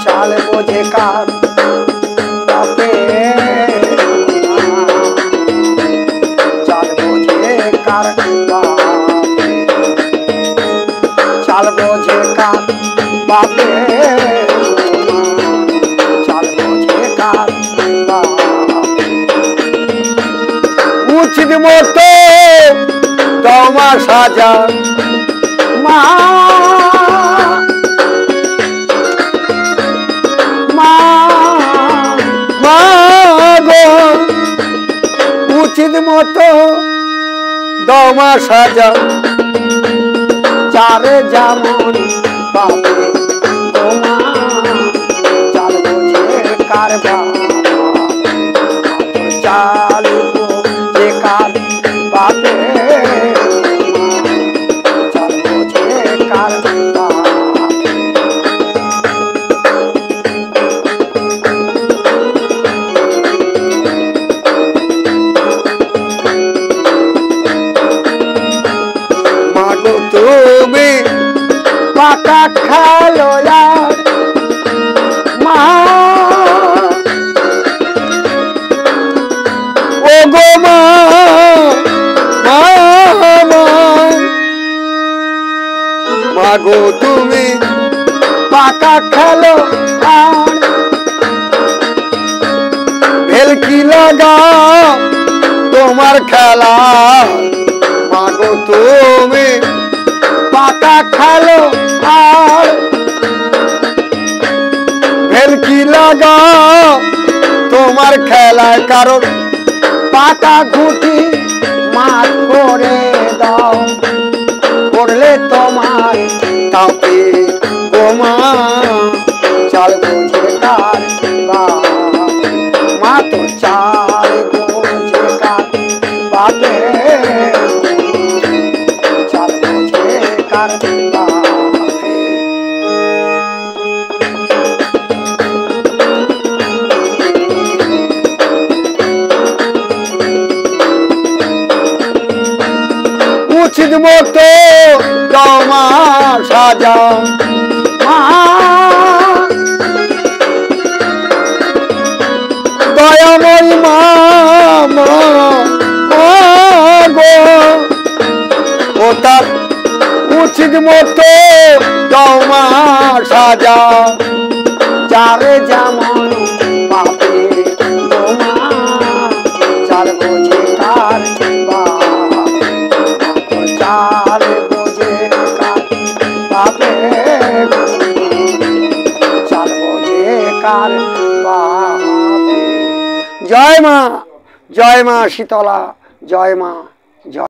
চাল বোঝে কার বাপে, চাল বোঝে কার বাপে, চাল বোঝে কার বাপে, চাল বোঝে কার বাপে। উচিত মতো তোমার সাজা মা, মা মা গো, উচিত মতো দমা সাজা চারে যেমন পাবে তোমা, চাল বোঝে কার বাপে, চাল বোঝে কার বাপে, চাল বোঝে কার বাপে। মাগো তুমি পাকা খেলো মা, ও গো মা, মাগো তুমি পাকা খেলো আর ভেলকি লাগা তোমার খেলা, মাগো তুমি পাকা খেলো আর ভেলকি লাগা তোমার খেলায়, কারণ পাকা ঘুটি মাত করে দাও, করলে তোমার তাকে গোমা, চাল বোঝে কার বাপে, মা তো চাল বোঝে কার বাপে, চাল বোঝে কার বাপে। উচিত মতো তোমার সাজা মা, দয়াময়ী মা গো, ও তার উচিত মতো তোমার সাজা যারে যেমন পাবে তোমা, চাল বোঝে কার বাপে, চাল বোঝে কার বাপে, চাল বোঝে কার বাপে। জয় মা, জয় মা শীতলা, জয় মা, জয়।